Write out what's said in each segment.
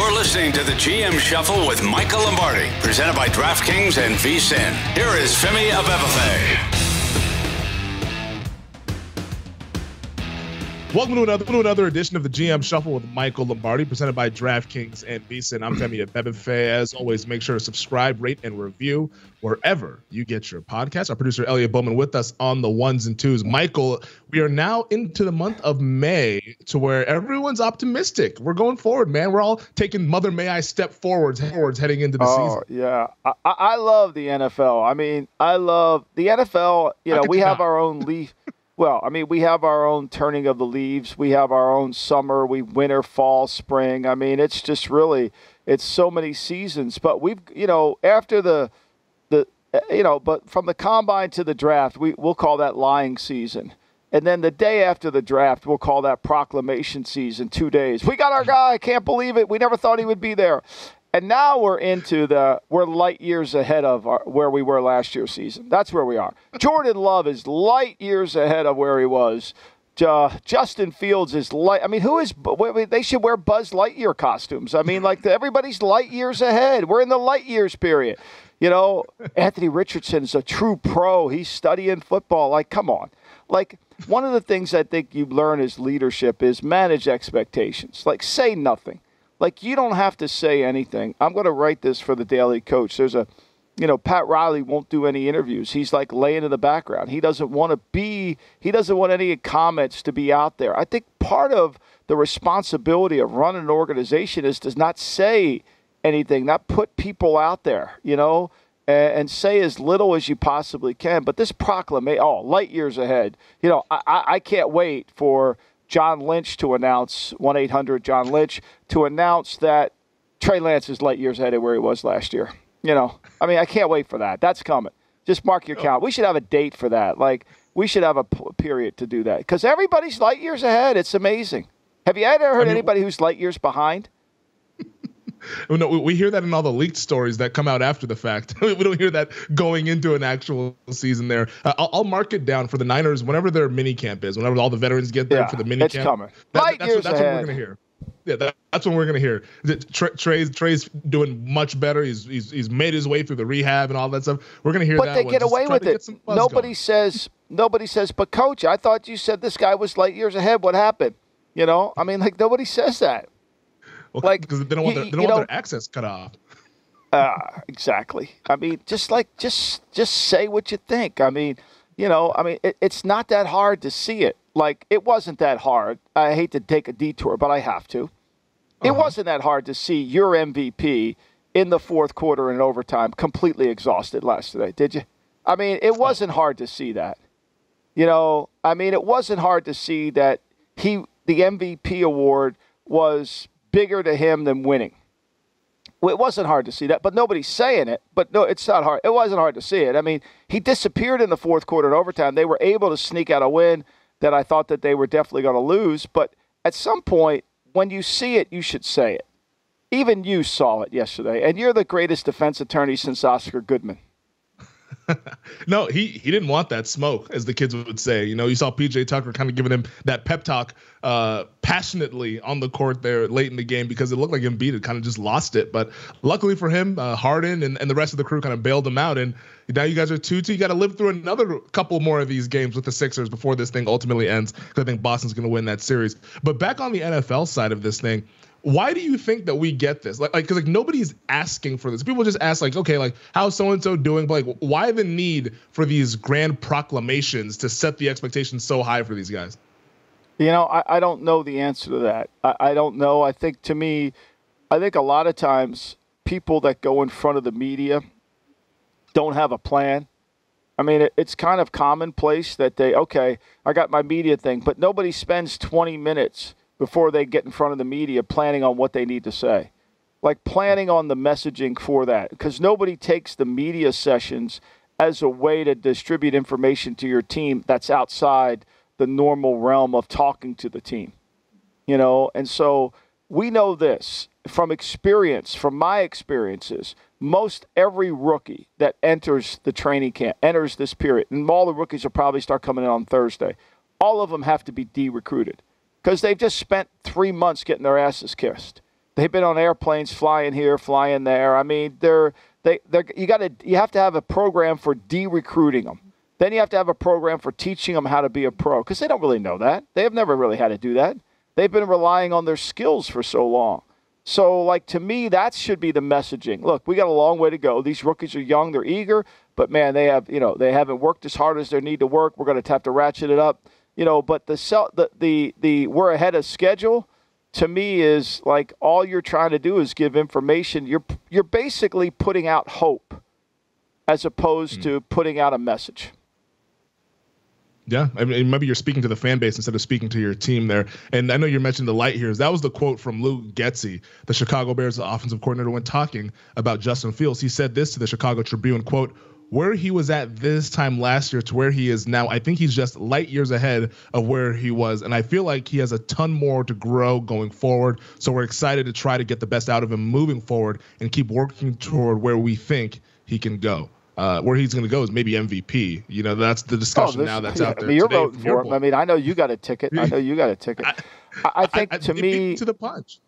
You're listening to the GM Shuffle with Michael Lombardi, presented by DraftKings and VSiN. Here is Femi Abebefe. Welcome to another edition of the GM Shuffle with Michael Lombardi, presented by DraftKings and VSiN. I'm Femi Abebefe. As always, make sure to subscribe, rate, and review wherever you get your podcast. Our producer, Elliot Bowman, with us on the ones and twos. Michael, we are now into the month of May to where everyone's optimistic. We're going forward, man. We're all taking Mother May I step forwards heading into the season. Yeah. I love the NFL. I mean, I love the NFL. You know, we have our own leaf. Well, I mean, we have our own turning of the leaves. We have our own summer, winter, fall, spring. I mean, it's just really, it's so many seasons. But we've, after but from the combine to the draft, we'll call that lying season. And then the day after the draft, we'll call that proclamation season, 2 days. We got our guy. I can't believe it. We never thought he would be there. And now we're light years ahead of where we were last year's season. That's where we are. Jordan Love is light years ahead of where he was. Justin Fields is light. I mean, they should wear Buzz Lightyear costumes. I mean, everybody's light years ahead. We're in the light years period. Anthony Richardson's a true pro. He's studying football. Come on. One of the things I think you learn as leadership is manage expectations. Say nothing. You don't have to say anything. I'm going to write this for the Daily Coach. There's Pat Riley won't do any interviews. He's laying in the background. He doesn't want any comments to be out there. I think part of the responsibility of running an organization is to not say anything, not put people out there, and say as little as you possibly can. But this proclamation, light years ahead. I can't wait for John Lynch to announce, 1-800-JOHN-LYNCH, to announce that Trey Lance is light years ahead of where he was last year. I can't wait for that. That's coming. Just mark your calendar. We should have a date for that. We should have a period to do that because everybody's light years ahead. It's amazing. Have you ever heard anybody who's light years behind? No, we hear that in all the leaked stories that come out after the fact. We don't hear that going into an actual season there. I'll mark it down for the Niners whenever their mini camp is, whenever all the veterans get there for the mini camp. It's coming. That's what we're going to hear. Yeah, that's what we're going to hear. Trey's doing much better. He's made his way through the rehab and all that stuff. We're going to hear that. But they get away with it. Nobody says, but Coach, I thought you said this guy was light years ahead. What happened? Nobody says that. Well, because they don't want their access cut off. Exactly. I mean, just say what you think. It's not that hard to see it. It wasn't that hard. I hate to take a detour, but I have to. It wasn't that hard to see your MVP in the fourth quarter and overtime completely exhausted last night, did you? It wasn't hard to see that. It wasn't hard to see that the MVP award was bigger to him than winning. Well, it wasn't hard to see that, but nobody's saying it. But no, it's not hard. It wasn't hard to see it. He disappeared in the fourth quarter and overtime. They were able to sneak out a win that I thought that they were definitely going to lose. But at some point, when you see it, you should say it. Even you saw it yesterday, and you're the greatest defense attorney since Oscar Goodman. No, he didn't want that smoke, as the kids would say. You saw PJ Tucker kind of giving him that pep talk passionately on the court there late in the game because it looked like Embiid had kind of just lost it. But luckily for him, Harden and the rest of the crew kind of bailed him out. And now you guys are 2-2. You got to live through another couple more of these games with the Sixers before this thing ultimately ends because I think Boston's going to win that series. But back on the NFL side of this thing, why do you think that we get this? Because nobody's asking for this. People just ask how's so-and-so doing? But why the need for these grand proclamations to set the expectations so high for these guys? I don't know the answer to that. I don't know. I think a lot of times people that go in front of the media don't have a plan. It's kind of commonplace that I got my media thing, but nobody spends 20 minutes before they get in front of the media planning on what they need to say. Planning on the messaging for that. Because nobody takes the media sessions as a way to distribute information to your team that's outside the normal realm of talking to the team. And so we know this from experience, from my experiences. Most every rookie that enters the training camp, enters this period, and all the rookies will probably start coming in on Thursday, all of them have to be de-recruited because they've just spent 3 months getting their asses kissed. They've been on airplanes flying here, flying there. I mean, you have to have a program for de-recruiting them. Then you have to have a program for teaching them how to be a pro, because they don't really know that. They have never really had to do that. They've been relying on their skills for so long. So, like, to me, that should be the messaging. Look, we got a long way to go. These rookies are young, they're eager, but man, they haven't worked as hard as they need to work. We're going to have to ratchet it up, But the we're ahead of schedule, to me, is like all you're trying to do is give information. You're basically putting out hope, as opposed to putting out a message. Yeah, I mean, maybe you're speaking to the fan base instead of speaking to your team there. And I know you mentioned the light years. That was the quote from Lou Getsy, the Chicago Bears offensive coordinator, when talking about Justin Fields. He said this to the Chicago Tribune, quote, "Where he was at this time last year to where he is now, I think he's just light years ahead of where he was. And I feel like he has a ton more to grow going forward. So we're excited to try to get the best out of him moving forward and keep working toward where we think he can go." Where he's going to go is maybe MVP. That's the discussion now that's out there. I mean, you're voting for him. I mean, I know you got a ticket. I think to me, to the punch.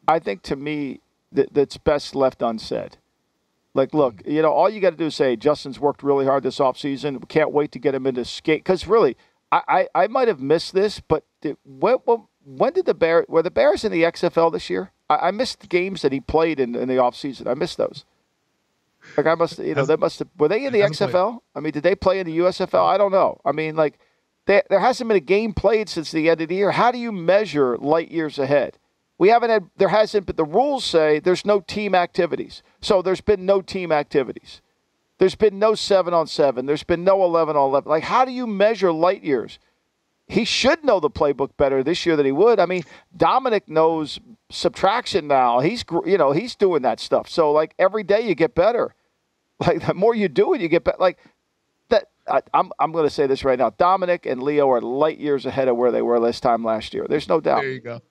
I think to me that's best left unsaid. Like, look, all you got to do is say Justin's worked really hard this offseason. We can't wait to get him into skate. Because really, I might have missed this, but when did were the Bears in the XFL this year? I missed the games that he played in the offseason. I missed those. Like, I must, were they in the XFL? I mean, did they play in the USFL? I don't know. I mean, like, there hasn't been a game played since the end of the year. How do you measure light years ahead? There hasn't, but the rules say there's no team activities. So there's been no team activities. There's been no 7-on-7. There's been no 11-on-11. Like, how do you measure light years? He should know the playbook better this year than he would. I mean, Dominic knows subtraction now. He's doing that stuff. So, like, every day you get better. Like, the more you do it, you get better. Like, that. I'm going to say this right now. Dominic and Leo are light years ahead of where they were this time last year. There's no doubt. There you go.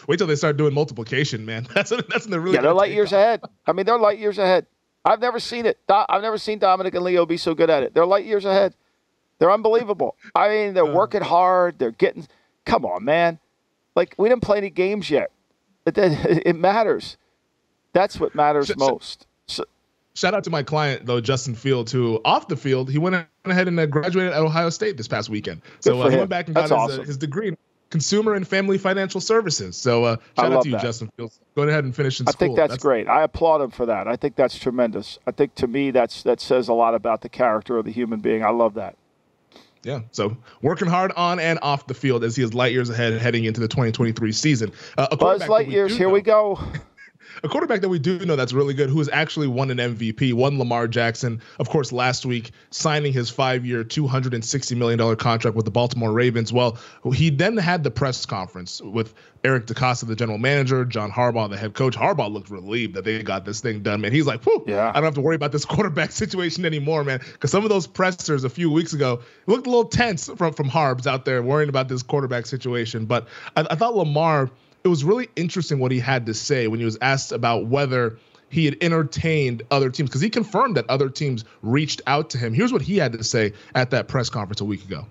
Wait till they start doing multiplication, man. That's when they're really. Yeah, they're light years ahead. I mean, they're light years ahead. I've never seen it. I've never seen Dominic and Leo be so good at it. They're light years ahead. They're unbelievable. I mean, they're working hard. They're getting – come on, man. Like, we didn't play any games yet. It matters. That's what matters most. Shout out to my client, though, Justin Fields, who off the field, he went ahead and graduated at Ohio State this past weekend. So he went back and got his degree in consumer and family financial services. So shout out to you, Justin Fields. Go ahead and finish in school. I think that's great. I applaud him for that. I think that's tremendous. I think, to me, that says a lot about the character of the human being. I love that. Yeah, so working hard on and off the field as he is light years ahead heading into the 2023 season. Buzz Lightyears, here we go. A quarterback that we do know that's really good, who has actually won an MVP, won Lamar Jackson, of course, last week, signing his 5-year, $260 million contract with the Baltimore Ravens. Well, he then had the press conference with Eric DeCosta, the general manager, John Harbaugh, the head coach. Harbaugh looked relieved that they got this thing done, man. He's like, whew, yeah. I don't have to worry about this quarterback situation anymore, man. Because some of those pressers a few weeks ago looked a little tense from Harbs out there worrying about this quarterback situation. But I thought Lamar, it was really interesting what he had to say when he was asked about whether he had entertained other teams, because he confirmed that other teams reached out to him. Here's what he had to say at that press conference a week ago.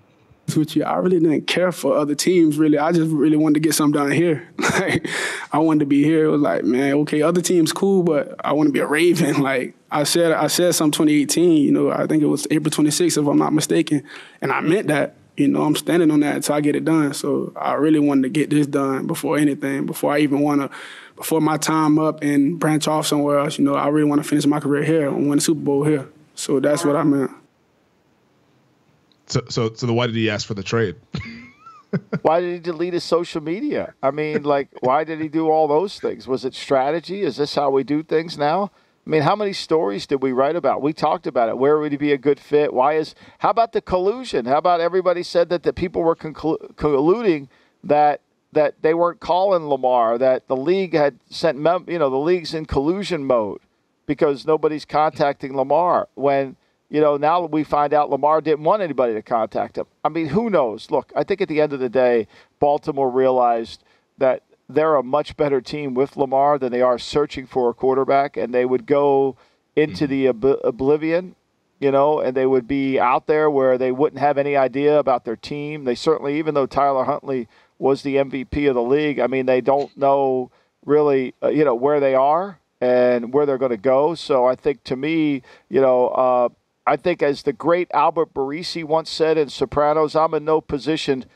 With you, I really didn't care for other teams, really. I just really wanted to get something done here. Like, I wanted to be here. It was like, man, okay, other teams cool, but I want to be a Raven. Like, I said something 2018, I think it was April 26th, if I'm not mistaken, and I meant that. I'm standing on that until I get it done. So I really wanted to get this done before anything, before my time up and branch off somewhere else. I really want to finish my career here and win the Super Bowl here. So that's what I meant. So why did he ask for the trade? Why did he delete his social media? I mean, like, why did he do all those things? Was it strategy? Is this how we do things now? I mean, how many stories did we write about? We talked about it. Where would he be a good fit? How about the collusion? How about everybody said that the people were colluding, that they weren't calling Lamar, that the league had sent, the league's in collusion mode because nobody's contacting Lamar when, now we find out Lamar didn't want anybody to contact him. I mean, who knows? Look, I think at the end of the day, Baltimore realized that they're a much better team with Lamar than they are searching for a quarterback, and they would go into the oblivion, and they would be out there where they wouldn't have any idea about their team. They certainly, even though Tyler Huntley was the MVP of the league, I mean, they don't know really, where they are and where they're going to go. So I think, to me, I think, as the great Albert Barresi once said in Sopranos, I'm in no position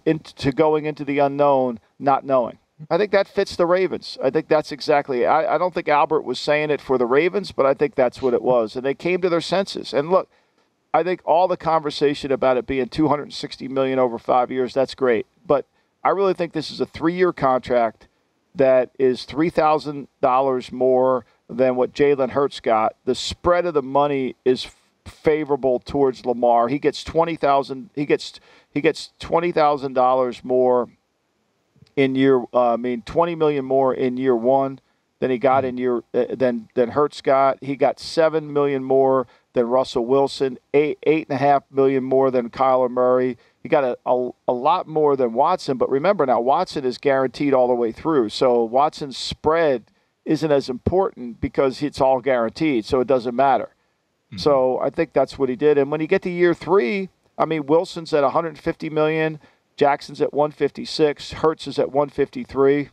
to going into the unknown not knowing. I think that fits the Ravens. I think that's exactly. I don't think Albert was saying it for the Ravens, but I think that's what it was. And they came to their senses. And look, I think all the conversation about it being $260 million over 5 years, that's great. But I really think this is a 3-year contract that is $3,000 more than what Jalen Hurts got. The spread of the money is favorable towards Lamar. He gets $20,000. He gets $20,000 more in year. $20 million more in year one than he got in year than Hurts got. He got $7 million more than Russell Wilson. $8.5 million more than Kyler Murray. He got a lot more than Watson. But remember now, Watson is guaranteed all the way through. So Watson's spread isn't as important because it's all guaranteed, so it doesn't matter. Mm-hmm. So I think that's what he did. And when you get to year 3, Wilson's at $150 million, Jackson's at $156, Hurts is at $153.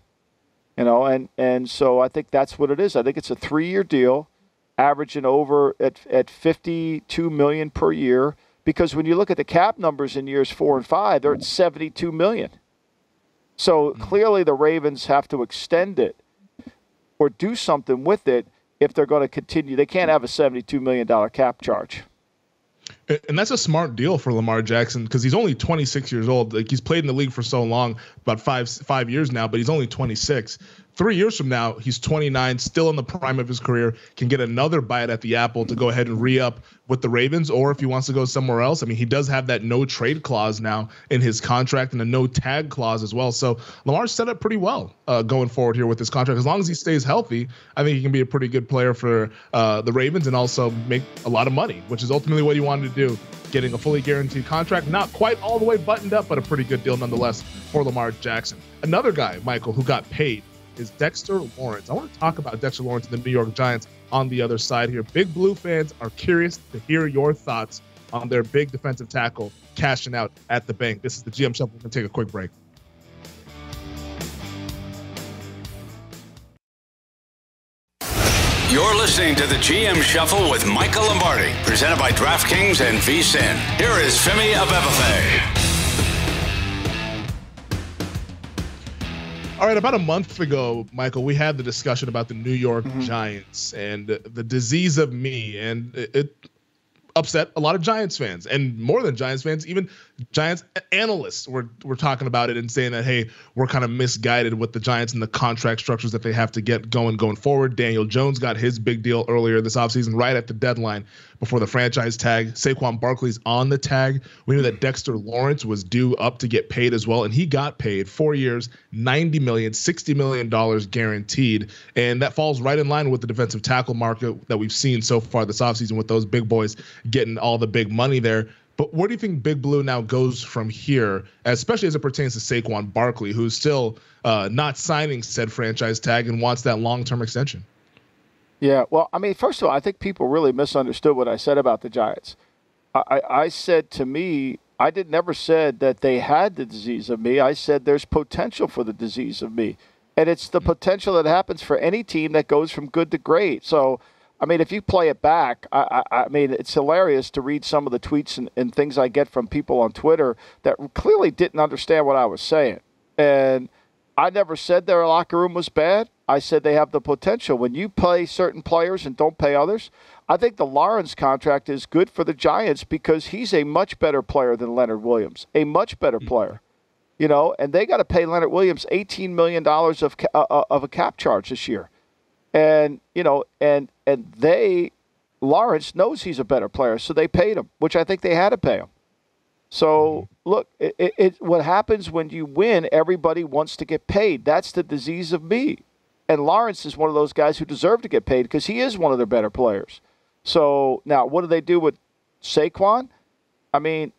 And so I think that's what it is. I think it's a 3-year deal, averaging over at $52 million per year. Because when you look at the cap numbers in years 4 and 5, they're at $72 million. So clearly the Ravens have to extend it or do something with it if they're going to continue. They can't have a $72 million cap charge. And that's a smart deal for Lamar Jackson because he's only 26 years old. Like, he's played in the league for so long, about five years now, but he's only 26. 3 years from now, he's 29, still in the prime of his career, can get another bite at the apple to go ahead and re-up with the Ravens, or if he wants to go somewhere else. He does have that no trade clause now in his contract and a no tag clause as well. So Lamar's set up pretty well going forward here with this contract. As long as he stays healthy, I think he can be a pretty good player for the Ravens and also make a lot of money, which is ultimately what he wanted to do. Getting a fully guaranteed contract, not quite all the way buttoned up, but a pretty good deal nonetheless for Lamar Jackson. Another guy, Michael, who got paid is Dexter Lawrence. I want to talk about Dexter Lawrence and the New York Giants on the other side here. Big Blue fans are curious to hear your thoughts on their big defensive tackle cashing out at the bank. This is the GM Shuffle. We're going to take a quick break. You're listening to the GM Shuffle with Michael Lombardi, presented by DraftKings and VSiN. Here is Femi Abebefe. All right, about a month ago, Michael, we had the discussion about the New York Giants and the disease of me, and it upset a lot of Giants fans, and more than Giants fans, even Giants analysts were talking about it and saying that, hey, we're kind of misguided with the Giants and the contract structures that they have to get going forward. Daniel Jones got his big deal earlier this offseason, right at the deadline before the franchise tag. Saquon Barkley's on the tag. We knew that Dexter Lawrence was due up to get paid as well, and he got paid 4 years, $90 million, $60 million guaranteed, and that falls right in line with the defensive tackle market that we've seen so far this offseason with those big boys getting all the big money there. But where do you think Big Blue now goes from here, especially as it pertains to Saquon Barkley, who's still not signing said franchise tag and wants that long-term extension? Yeah, well, first of all, I think people really misunderstood what I said about the Giants. I said, to me, I never said that they had the disease of me. I said there's potential for the disease of me. And it's the potential that happens for any team that goes from good to great. So, if you play it back, it's hilarious to read some of the tweets and things I get from people on Twitter that clearly didn't understand what I was saying. And I never said their locker room was bad. I said they have the potential. When you pay certain players and don't pay others, I think the Lawrence contract is good for the Giants because he's a much better player than Leonard Williams, a much better player. And they got to pay Leonard Williams $18 million of a cap charge this year. And, Lawrence knows he's a better player, so they paid him, which I think they had to pay him. So, look, what happens when you win, everybody wants to get paid. That's the disease of me. And Lawrence is one of those guys who deserve to get paid because he is one of their better players. So, now, what do they do with Saquon? I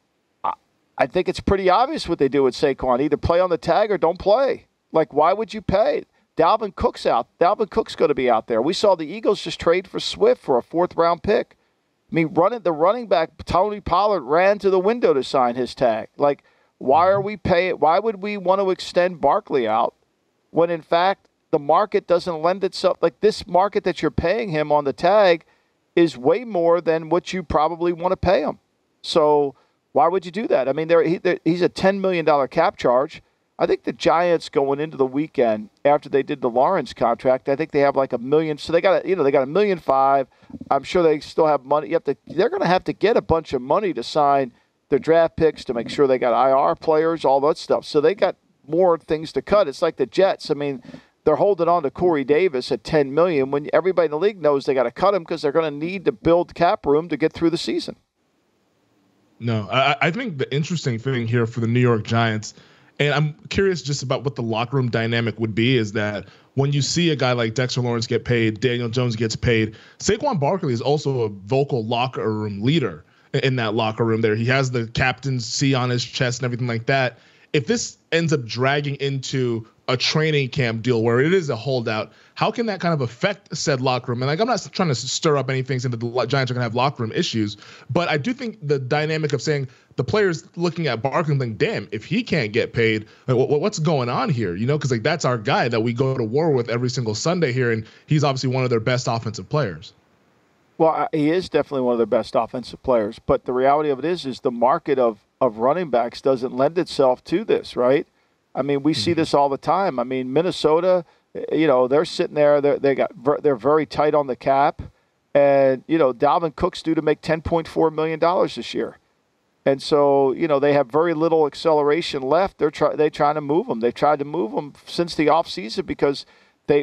think it's pretty obvious what they do with Saquon. Either play on the tag or don't play. Like, why would you pay? Dalvin Cook's out. Dalvin Cook's going to be out there. We saw the Eagles just trade for Swift for a 4th-round pick. The running back, Tony Pollard, ran to the window to sign his tag. Like, why are we paying? Why would we want to extend Barkley out when, in fact, the market doesn't lend itself. Like this market that you're paying him on the tag is way more than what you probably want to pay him. So why would you do that? I mean, he's a $10 million cap charge. I think the Giants going into the weekend after they did the Lawrence contract, I think they have like $1 million. So they got $1.5 million. I'm sure they still have money. They're going to have to get a bunch of money to sign their draft picks to make sure they got IR players, all that stuff. So they got more things to cut. It's like the Jets. I mean, they're holding on to Corey Davis at $10 million when everybody in the league knows they got to cut him because they're going to need to build cap room to get through the season. No, I think the interesting thing here for the New York Giants, and I'm curious just about what the locker room dynamic would be, is that when you see a guy like Dexter Lawrence get paid, Daniel Jones gets paid, Saquon Barkley is also a vocal locker room leader in that locker room there. He has the captain's C on his chest and everything like that. If this ends up dragging into a training camp deal where it is a holdout, how can that kind of affect said locker room? And like, I'm not trying to stir up anything saying that the Giants are going to have locker room issues, but I do think the dynamic of saying the players looking at Barkley and thinking, damn, if he can't get paid, like, what's going on here? You know, because like that's our guy that we go to war with every single Sunday here, and he's obviously one of their best offensive players. Well, he is definitely one of their best offensive players, but the reality of it is the market of running backs doesn't lend itself to this, right? I mean, we see this all the time. I mean, Minnesota, you know, they're sitting there. They're very tight on the cap, and you know, Dalvin Cook's due to make $10.4 million this year, and so you know they have very little acceleration left. They're trying to move him. They've tried to move him since the offseason because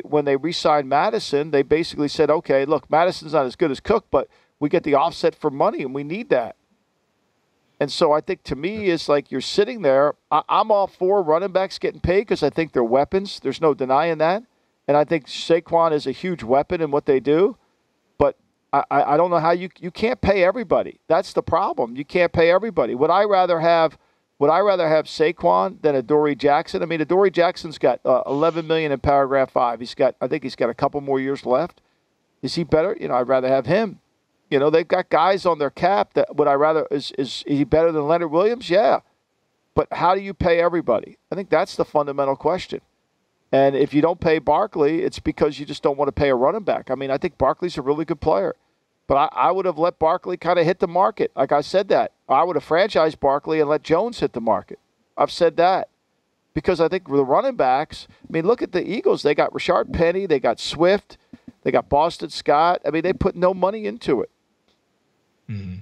when they re-signed Madison, they basically said, okay, look, Madison's not as good as Cook, but we get the offset for money, and we need that. And so I think to me, it's like you're sitting there. I'm all for running backs getting paid because I think they're weapons. There's no denying that. And I think Saquon is a huge weapon in what they do. But I don't know how you can't pay everybody. That's the problem. You can't pay everybody. Would I rather have Saquon than Adoree Jackson? I mean, Adoree Jackson's got $11 million in paragraph 5. I think he's got a couple more years left. Is he better? You know, I'd rather have him. You know, they've got guys on their cap that would I rather is he better than Leonard Williams? Yeah. But how do you pay everybody? I think that's the fundamental question. And if you don't pay Barkley, it's because you just don't want to pay a running back. I mean, I think Barkley's a really good player. But I would have let Barkley kind of hit the market. Like I said that. I would have franchised Barkley and let Jones hit the market. I've said that. Because I think the running backs, I mean, look at the Eagles. They got Rashard Penny. They got Swift. They got Boston Scott. I mean, they put no money into it. Mm-hmm.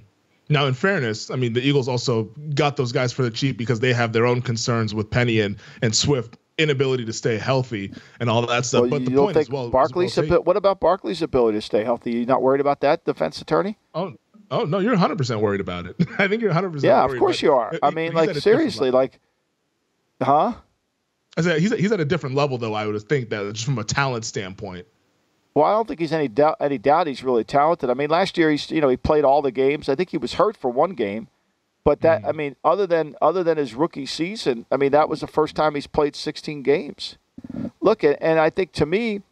Now, in fairness, I mean, the Eagles also got those guys for the cheap because they have their own concerns with Penny and Swift inability to stay healthy and all that stuff. Well, but the point is, what about Barkley's ability to stay healthy? You not worried about that, defense attorney? Oh no, you're 100% worried about it. I think you're 100%. Yeah, of course you are. I mean, like seriously, like, huh? I said he's at a different level, though. I would think that just from a talent standpoint. Well, I don't think he's any doubt he's really talented. I mean, last year he played all the games. I think he was hurt for one game, but that I mean, other than his rookie season, I mean, that was the first time he's played 16 games. Look, and I think to me,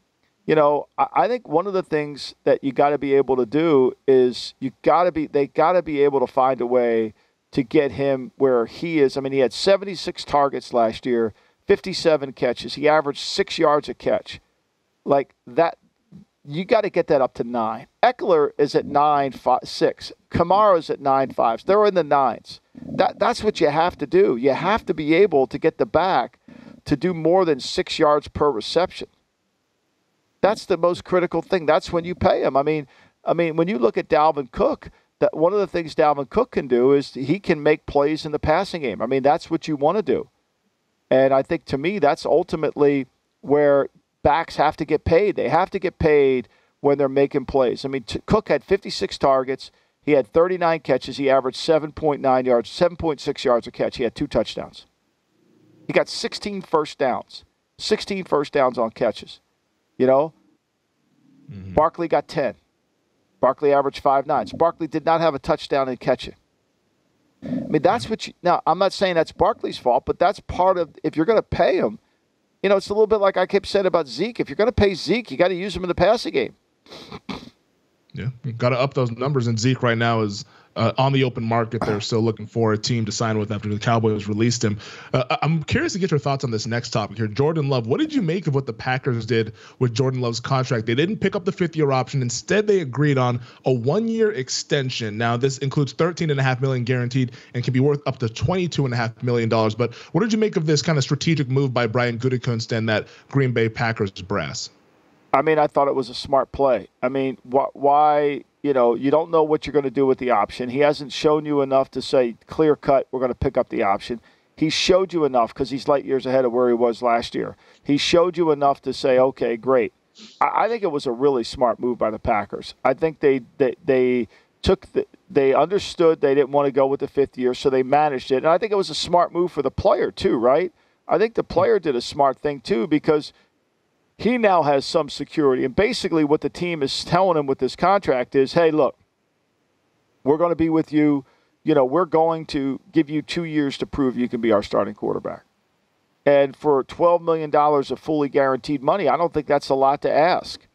you know, I think one of the things that you got to be able to do is they got to be able to find a way to get him where he is. I mean, he had 76 targets last year, 57 catches. He averaged 6 yards a catch, like that. You got to get that up to 9. Eckler is at 9.6. Kamara's at 9.5. They're in the 9s. That's what you have to do. You have to be able to get the back to do more than 6 yards per reception. That's the most critical thing. That's when you pay him. I mean, when you look at Dalvin Cook, that one of the things Dalvin Cook can do is he can make plays in the passing game. I mean, that's what you want to do. And I think to me, that's ultimately where backs have to get paid. They have to get paid when they're making plays. I mean, Cook had 56 targets. He had 39 catches. He averaged 7.9 yards, 7.6 yards a catch. He had 2 touchdowns. He got 16 first downs. 16 first downs on catches. You know? Mm-hmm. Barkley got 10. Barkley averaged 5.9. Barkley did not have a touchdown in catching. I mean, that's what now, I'm not saying that's Barkley's fault, but that's part of, if you're going to pay him, you know, it's a little bit like I kept saying about Zeke. If you're going to pay Zeke, you got to use him in the passing game. Yeah, you got to up those numbers. And Zeke right now is on the open market. They're still looking for a team to sign with after the Cowboys released him. I'm curious to get your thoughts on this next topic here. Jordan Love, what did you make of what the Packers did with Jordan Love's contract? They didn't pick up the 5th-year option. Instead, they agreed on a 1-year extension. Now, this includes $13.5 million guaranteed and can be worth up to $22.5 million. But what did you make of this kind of strategic move by Brian Gutekunst and that Green Bay Packers brass? I mean, I thought it was a smart play. I mean, why? You don't know what you're going to do with the option. He hasn't shown you enough to say, clear cut, we're going to pick up the option. He showed you enough because he's light years ahead of where he was last year. He showed you enough to say, okay, great. I think it was a really smart move by the Packers. I think they understood they didn't want to go with the 5th year, so they managed it. And I think it was a smart move for the player too, right? I think the player did a smart thing too because he now has some security. And basically what the team is telling him with this contract is, hey, look, we're going to be with you. We're going to give you 2 years to prove you can be our starting quarterback. And for $12 million of fully guaranteed money, I don't think that's a lot to ask.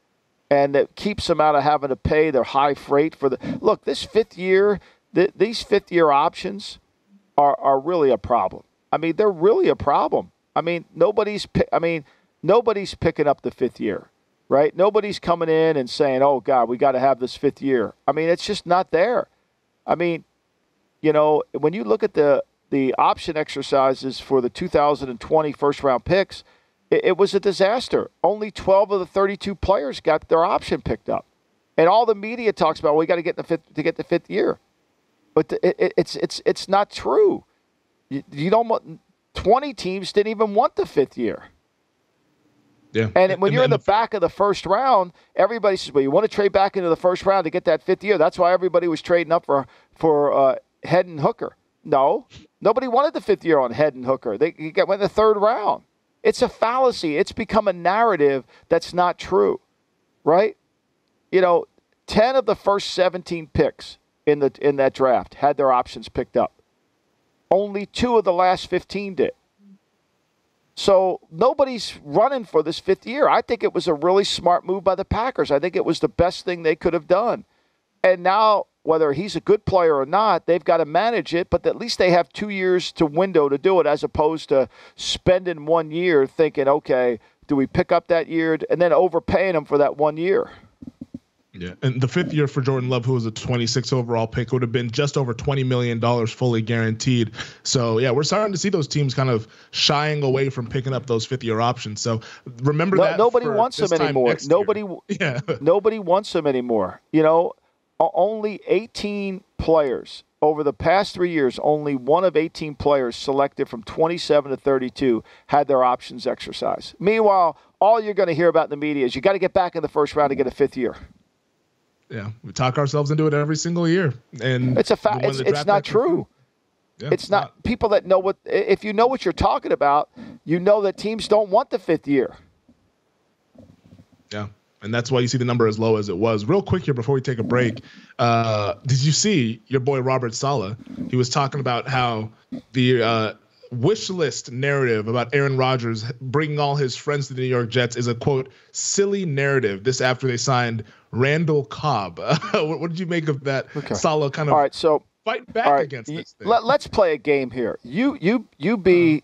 And it keeps them out of having to pay their high freight for the – look, this 5th year, these 5th-year options are really a problem. I mean, they're really a problem. I mean, nobody's picking up the 5th year, right? Nobody's coming in and saying, oh, God, we got to have this 5th year. I mean, it's just not there. I mean, when you look at the option exercises for the 2020 first-round picks, it was a disaster. Only 12 of the 32 players got their option picked up. And all the media talks about, we got to get the 5th year. But it's not true. You don't want 20 teams didn't even want the 5th year. Yeah. And when you're in the back of the first round, everybody says, well, you want to trade back into the first round to get that 5th year. That's why everybody was trading up for Head and Hooker. No, nobody wanted the 5th year on Head and Hooker. Went in the 3rd round. It's a fallacy. It's become a narrative that's not true, right? 10 of the first 17 picks in that draft had their options picked up. Only 2 of the last 15 did. So nobody's running for this 5th year. I think it was a really smart move by the Packers. I think it was the best thing they could have done. And now, whether he's a good player or not, they've got to manage it, but at least they have 2 years to window to do it as opposed to spending 1 year thinking, okay, do we pick up that year and then overpaying them for that 1 year? Yeah, and the 5th year for Jordan Love, who was a 26 overall pick, would have been just over $20 million fully guaranteed. So, yeah, we're starting to see those teams kind of shying away from picking up those 5th-year options. So remember that. Nobody wants them anymore. Nobody wants them anymore. Only 18 players over the past 3 years, only one of 18 players selected from 27 to 32 had their options exercised. Meanwhile, all you're going to hear about in the media is you got to get back in the first round to get a 5th year. Yeah, we talk ourselves into it every single year, and it's a fact. It's not true. Yeah, it's not. People that know what, if you know what you're talking about, you know that teams don't want the 5th year. Yeah, and that's why you see the number as low as it was. Real quick here before we take a break, did you see your boy Robert Saleh? He was talking about how the wish list narrative about Aaron Rodgers bringing all his friends to the New York Jets is a, quote, silly narrative. This after they signed Randall Cobb. What did you make of that? Okay. Saleh kind of all right, so fight back against this thing. Let's play a game here. You be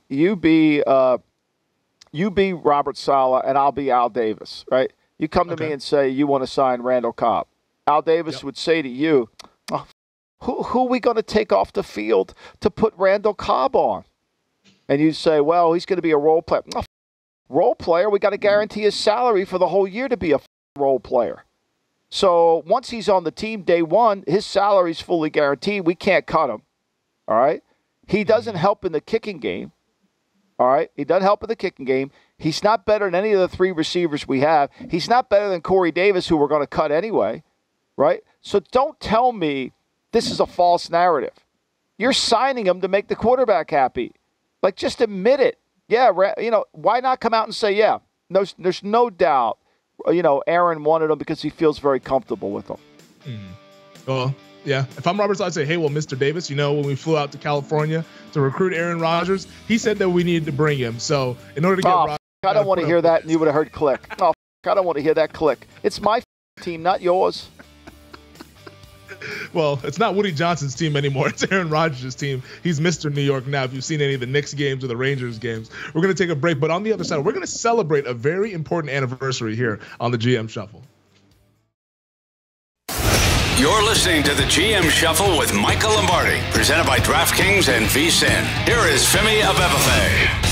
Robert Saleh and I'll be Al Davis, right? You come to me and say you want to sign Randall Cobb. Al Davis would say to you, oh, who are we going to take off the field to put Randall Cobb on? And you'd say, well, he's going to be a role player. No, role player, we got to guarantee his salary for the whole year to be a role player. So once he's on the team day one, his salary's fully guaranteed. We can't cut him. All right? He doesn't help in the kicking game. All right? He doesn't help in the kicking game. He's not better than any of the 3 receivers we have. He's not better than Corey Davis, who we're going to cut anyway. Right? So don't tell me this is a false narrative. You're signing him to make the quarterback happy. Like, just admit it. Yeah, why not come out and say, yeah, there's no doubt, Aaron wanted him because he feels very comfortable with him. Well, yeah. If I'm Robert, I'd say, hey, well, Mr. Davis, when we flew out to California to recruit Aaron Rodgers, he said that we needed to bring him. So in order to get Rodgers, I don't want to hear that, and you would have heard click. Oh, I don't want to hear that click. It's my team, not yours. Well, it's not Woody Johnson's team anymore. It's Aaron Rodgers' team. He's Mr. New York now. If you've seen any of the Knicks games or the Rangers games, we're going to take a break. But on the other side, we're going to celebrate a very important anniversary here on the GM Shuffle. You're listening to the GM Shuffle with Michael Lombardi, presented by DraftKings and VSiN. Here is Femi Abebefe.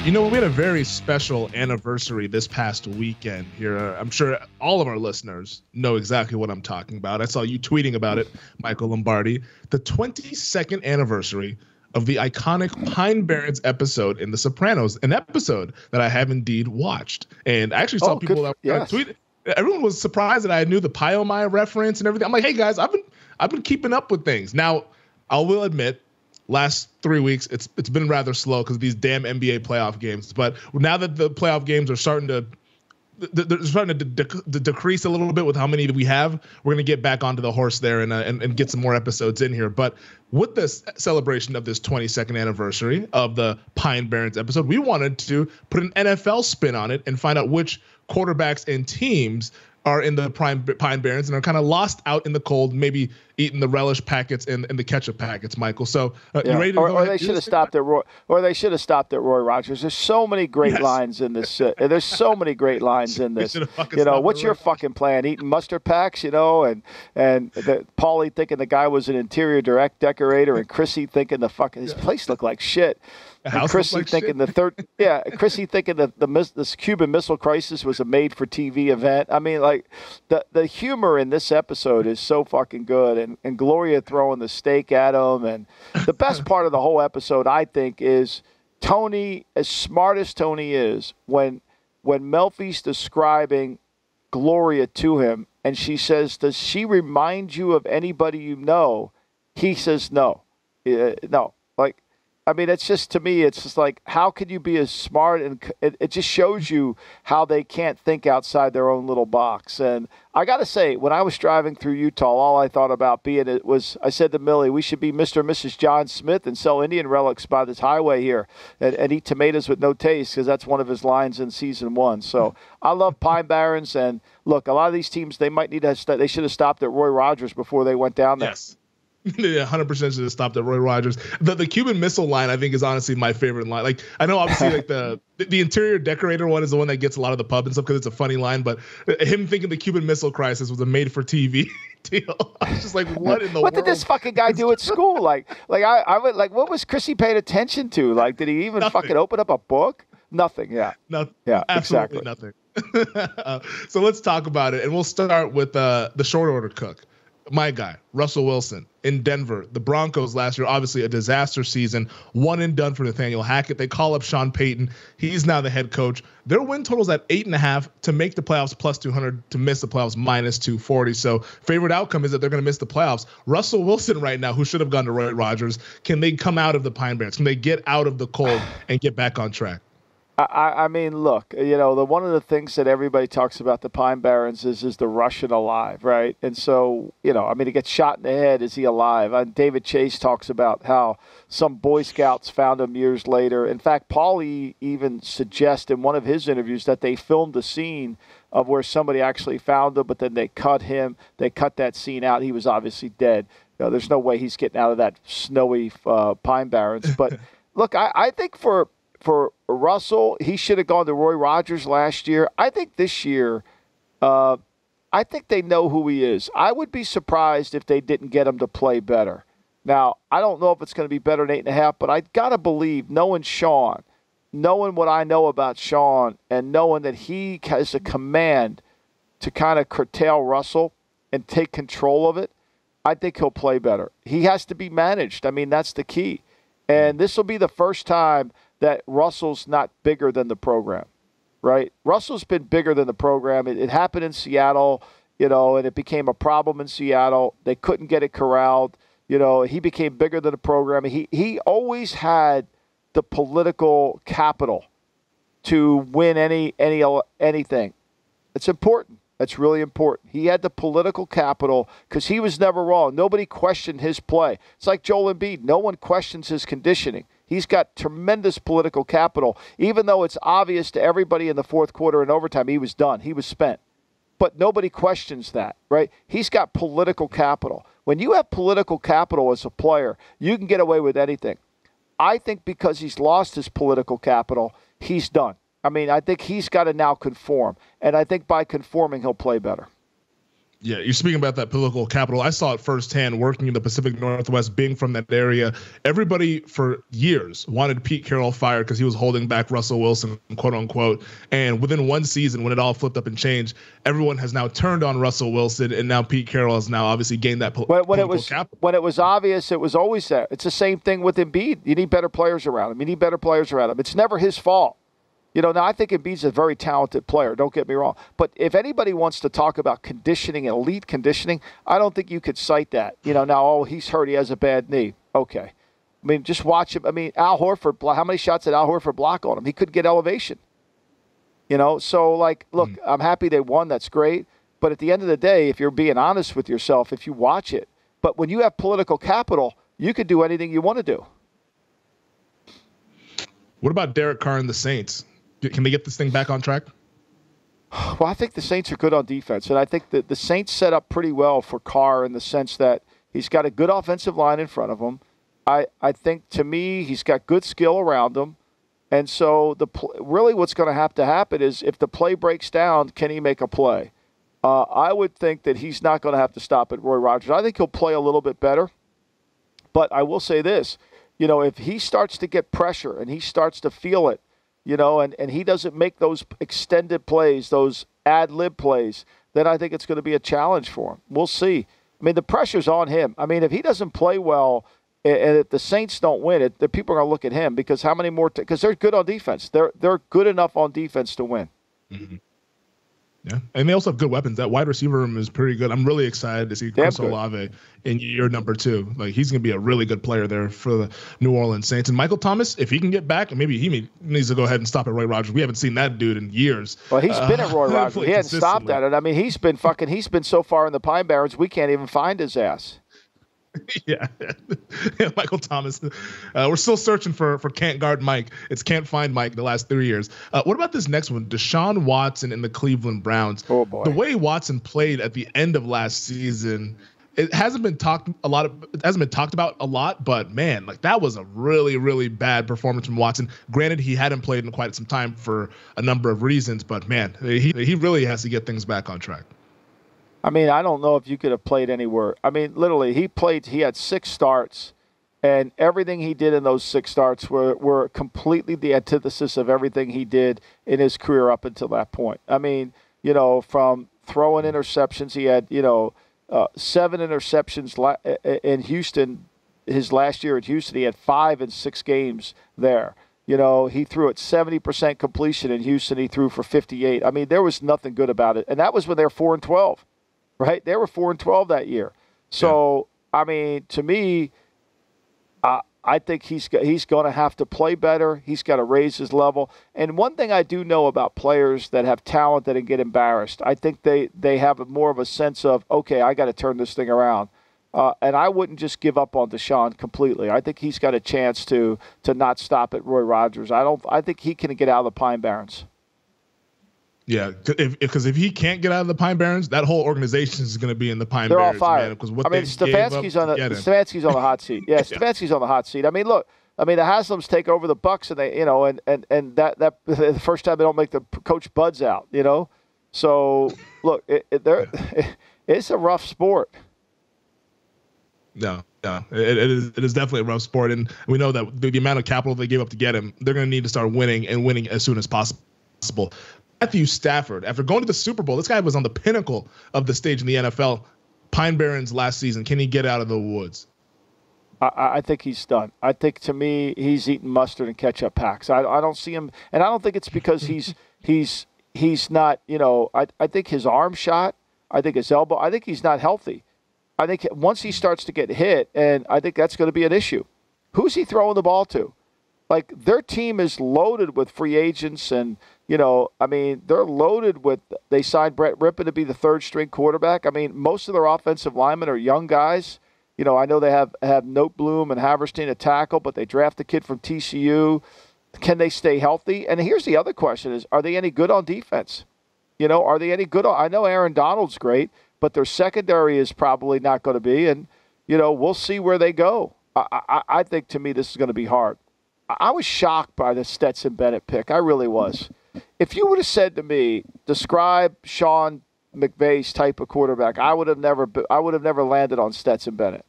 You know, we had a very special anniversary this past weekend here. I'm sure all of our listeners know exactly what I'm talking about. I saw you tweeting about it, Michael Lombardi. The 22nd anniversary of the iconic Pine Barrens episode in The Sopranos, an episode that I have indeed watched. And I actually saw people that tweeted. Everyone was surprised that I knew the Pyomai reference and everything. I'm like, hey guys, I've been keeping up with things. Now, I will admit, last 3 weeks, it's been rather slow because of these damn NBA playoff games. But now that the playoff games are starting to decrease a little bit with how many we have, we're going to get back onto the horse there and get some more episodes in here. But with this celebration of this 22nd anniversary of the Pine Barrens episode, we wanted to put an NFL spin on it and find out which quarterbacks and teams are in the Pine Barrens and are kind of lost out in the cold, maybe eating the relish packets and the ketchup packets, Michael. So you ready to go or they should have stopped at Roy. Or they should have stopped at Roy Rogers. There's so many great lines in this. There's so many great lines in this. You know, what's your fucking plan? Eating mustard packs, you know, and Paulie thinking the guy was an interior decorator, and Chrissy thinking his place looked like shit. And Chrissy thinking Chrissy thinking this Cuban Missile Crisis was a made-for-TV event. I mean, like the humor in this episode is so fucking good, and Gloria throwing the steak at him, and the best part of the whole episode, I think, is Tony, as smart as Tony is, when Melfi's describing Gloria to him, and she says, "Does she remind you of anybody you know?" He says, "No, no." Like, I mean, it's just, to me, it's just like, how could you be as smart? And it just shows you how they can't think outside their own little box. And I got to say, when I was driving through Utah, all I thought about I said to Millie, we should be Mr. and Mrs. John Smith and sell Indian relics by this highway here and eat tomatoes with no taste, because that's one of his lines in season 1. So I love Pine Barrens. And look, a lot of these teams, they might need they should have stopped at Roy Rogers before they went down there. Yes. 100% should have stopped at Roy Rogers. The Cuban Missile line, I think, is honestly my favorite line. Like, I know obviously like the interior decorator one is the one that gets a lot of the pub and stuff because it's a funny line, but him thinking the Cuban Missile Crisis was a made-for-TV deal. I was just like, what in the world? What did this fucking guy do at school? I would like, what was Chrissy paying attention to? Like, did he even fucking open up a book? Nothing. Yeah. Nothing. Yeah. Absolutely exactly. Nothing. So let's talk about it, and we'll start with the short order cook. My guy, Russell Wilson in Denver. The Broncos last year, obviously a disaster season, one and done for Nathaniel Hackett. They call up Sean Payton. He's now the head coach. Their win total's at 8.5 to make the playoffs plus 200, to miss the playoffs minus 240. So favorite outcome is that they're going to miss the playoffs. Russell Wilson right now, who should have gone to Roy Rogers, can they come out of the Pine Barrens? Can they get out of the cold and get back on track? I mean, look, you know, one of the things that everybody talks about the Pine Barrens is the Russian alive, right? And so, you know, I mean, he gets shot in the head. Is he alive? David Chase talks about how some Boy Scouts found him years later. In fact, Paulie even suggests in one of his interviews that they filmed a scene of where somebody actually found him, but then they cut him. They cut that scene out. He was obviously dead. You know, there's no way he's getting out of that snowy Pine Barrens. But look, I think for Russell, he should have gone to Roy Rogers last year. I think this year, I think they know who he is. I would be surprised if they didn't get him to play better. Now, I don't know if it's going to be better than 8.5, but I got to believe, knowing Sean, knowing what I know about Sean, and knowing that he has a command to kind of curtail Russell and take control of it, I think he'll play better. He has to be managed. I mean, that's the key. And this will be the first time that Russell's not bigger than the program, right? Russell's been bigger than the program. It happened in Seattle, you know, and it became a problem in Seattle. They couldn't get it corralled. You know, he became bigger than the program. He always had the political capital to win anything. It's important. That's really important. He had the political capital because he was never wrong. Nobody questioned his play. It's like Joel Embiid. No one questions his conditioning. He's got tremendous political capital, even though it's obvious to everybody in the fourth quarter and overtime he was done. He was spent. but nobody questions that, right? He's got political capital. When you have political capital as a player, you can get away with anything. I think because he's lost his political capital, he's done. I mean, I think he's got to now conform. And I think by conforming, he'll play better. Yeah, you're speaking about that political capital. I saw it firsthand working in the Pacific Northwest, being from that area. Everybody for years wanted Pete Carroll fired because he was holding back Russell Wilson, quote unquote. And within one season, when it all flipped up and changed, everyone has now turned on Russell Wilson, and now Pete Carroll has now obviously gained that political capital. When it was obvious, it was always there. It's the same thing with Embiid. You need better players around him. It's never his fault. Now I think Embiid's a very talented player. Don't get me wrong. But if anybody wants to talk about conditioning, elite conditioning, I don't think you could cite that. Now, he's hurt. He has a bad knee. Okay. I mean, just watch him. I mean, Al Horford, how many shots did Al Horford block on him? He couldn't get elevation. So, look, I'm happy they won. That's great. But at the end of the day, if you're being honest with yourself, if you watch it, but when you have political capital, you could do anything you want to do. What about Derek Carr and the Saints? Can they get this thing back on track? Well, I think the Saints are good on defense, and I think that the Saints set up pretty well for Carr in the sense that he's got a good offensive line in front of him. I think, to me, he's got good skill around him. And so really what's going to happen is if the play breaks down, can he make a play? I would think that he's not going to have to stop at Roy Rogers. I think he'll play a little bit better. But I will say this, if he starts to get pressure and he starts to feel it, and he doesn't make those extended plays, those ad-lib plays, then I think it's going to be a challenge for him. We'll see. I mean, the pressure's on him. I mean, if he doesn't play well and if the Saints don't win it, the people are going to look at him because how many more – because they're good on defense. They're good enough on defense to win. Mm-hmm. Yeah, and they also have good weapons. That wide receiver room is pretty good. I'm really excited to see Chris Olave in year number 2. He's going to be a really good player there for the New Orleans Saints. And Michael Thomas, if he can get back, maybe he needs to go ahead and stop at Roy Rogers. We haven't seen that dude in years. Well, he's been at Roy Rogers. He hasn't stopped at it. I mean, he's been so far in the Pine Barrens, we can't even find his ass. Yeah, Michael Thomas. We're still searching for Can't Guard Mike. It's Can't Find Mike the last 3 years. What about this next one? Deshaun Watson and the Cleveland Browns. Oh, boy. The way Watson played at the end of last season, it hasn't been talked about a lot, but man, that was a really, really bad performance from Watson. Granted, he hadn't played in quite some time for a number of reasons, but man, he really has to get things back on track. I mean, I don't know if you could have played anywhere. I mean, literally, he had 6 starts, and everything he did in those 6 starts were completely the antithesis of everything he did in his career up until that point. I mean, from throwing interceptions, he had, 7 interceptions in Houston. His last year at Houston, he had 5 in 6 games there. He threw at 70% completion in Houston. He threw for 58. I mean, there was nothing good about it. And that was when they were 4-12. Right? They were 4-12 that year. So, yeah. I mean, to me, I think he's going to have to play better. He's got to raise his level. And one thing I do know about players that have talent that get embarrassed, I think they have more of a sense of, okay, I got to turn this thing around. And I wouldn't just give up on Deshaun completely. I think he's got a chance to not stop at Roy Rogers. I think he can get out of the Pine Barrens. Yeah, because if he can't get out of the Pine Barrens, that whole organization is going to be in the Pine Barrens. They're all fired. Stefanski's on the hot seat. Yeah, Stefanski's on the hot seat. I mean, look, the Haslams take over the Bucks, and they, and that the first time they don't make the coach buds out. So look, it's a rough sport. No, it is definitely a rough sport, and we know that the amount of capital they gave up to get him, they're going to need to start winning as soon as possible. Matthew Stafford, after going to the Super Bowl, this guy was on the pinnacle of the stage in the NFL. Pine Barrens last season. Can he get out of the woods? I think he's done. I think, to me, he's eating mustard and ketchup packs. I don't see him, and I don't think it's because he's not. I think his arm shot. I think his elbow. I think he's not healthy. I think once he starts to get hit, and I think that's going to be an issue. Who's he throwing the ball to? Their team is loaded with free agents, and they're loaded with. They signed Brett Rippon to be the 3rd-string quarterback. I mean, most of their offensive linemen are young guys. I know they have Noteboom and Haverstein at tackle, but they draft a kid from TCU. Can they stay healthy? And here's the other question: are they any good on defense? Are they any good? I know Aaron Donald's great, but their secondary is probably not going to be. And, we'll see where they go. I think, to me, this is going to be hard. I was shocked by the Stetson Bennett pick. I really was. If you would have said to me, describe Sean McVay's type of quarterback, I would have never landed on Stetson Bennett.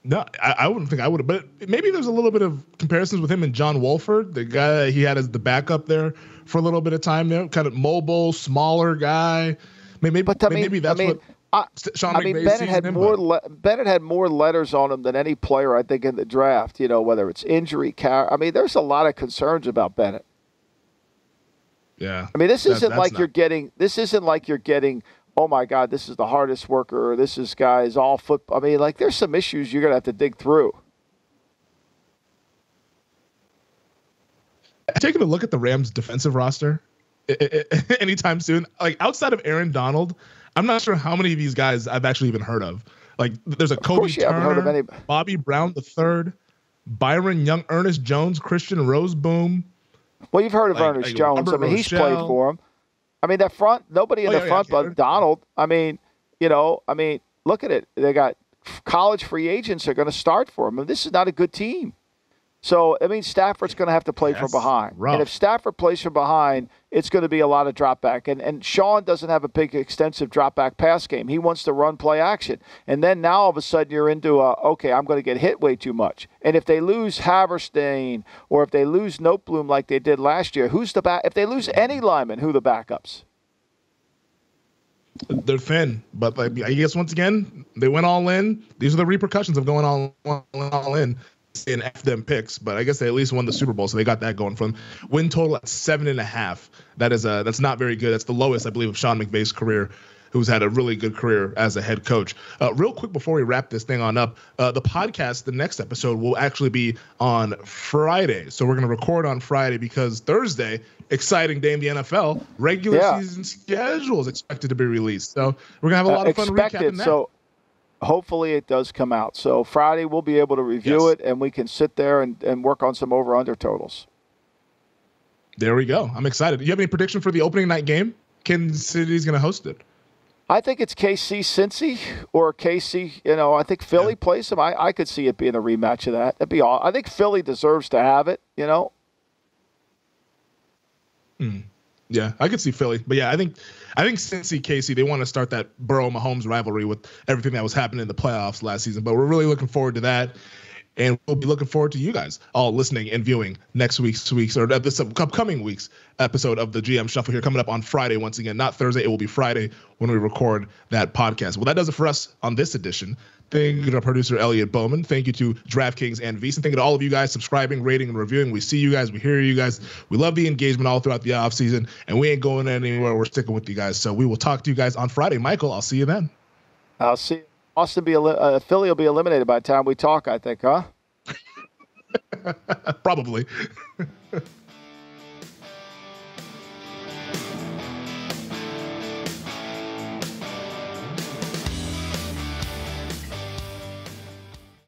No, I wouldn't think I would have. But maybe there's a little bit of comparisons with him and John Wolford, the guy that he had as the backup there for a little bit of time there. Kind of mobile, smaller guy. Maybe that's what Sean McVay Bennett sees in him. Bennett had more letters on him than any player, I think, in the draft. Whether it's injury, there's a lot of concerns about Bennett. Yeah. This isn't like you're getting. Oh my God, this is the hardest worker. Or this guy's all football. There's some issues you're gonna have to dig through. Taking a look at the Rams' defensive roster anytime soon, outside of Aaron Donald, I'm not sure how many of these guys I've actually even heard of. There's a Kobe Turner, Bobby Brown III, Byron Young, Ernest Jones, Christian Roseboom. Well, you've heard of Ernest Jones. He's played for him. That front, nobody in the front but Donald. Look at it. They got college free agents that are going to start for him. This is not a good team. So, Stafford's going to have to play from behind. Rough. And if Stafford plays from behind, it's going to be a lot of drop back. And Sean doesn't have a big, extensive drop back pass game. He wants to run play action. And then now all of a sudden you're into I'm going to get hit way too much. And if they lose Haverstein or if they lose Notebloom like they did last year, who's the back? If they lose any lineman, who are the backups? They're thin, but I guess once again, they went all in. These are the repercussions of going all in. In F them picks, but I guess they at least won the Super Bowl, so they got that going from win total at 7.5. That's not very good. That's the lowest, I believe, of Sean McVay's career, who's had a really good career as a head coach. Real quick before we wrap this thing on up, the podcast, the next episode will actually be on Friday. So we're going to record on Friday because Thursday, exciting day in the NFL, regular season schedule is expected to be released. So we're going to have a lot of fun recapping that. So hopefully it does come out. So Friday we'll be able to review it, and we can sit there and work on some over-under totals. There we go. I'm excited. Do you have any prediction for the opening night game? Kansas City's going to host it. I think it's KC-Cincy or KC. I think Philly plays them. I could see it being a rematch of that. That'd be all. I think Philly deserves to have it. Yeah, I could see Philly, but I think Cincy KC, they want to start that Burrow-Mahomes rivalry with everything that was happening in the playoffs last season. But we're really looking forward to that, and we'll be looking forward to you guys all listening and viewing next week's or this upcoming week's episode of the GM Shuffle here coming up on Friday. Once again, not Thursday, it will be Friday when we record that podcast. Well, that does it for us on this edition. Thank you to our producer, Elliot Bowman. Thank you to DraftKings and VSiN. Thank you to all of you guys subscribing, rating, and reviewing. We see you guys. We hear you guys. We love the engagement all throughout the offseason, and we ain't going anywhere. We're sticking with you guys. So we will talk to you guys on Friday. Michael, I'll see you then. I'll see you. Philly will be eliminated by the time we talk, I think, huh? Probably.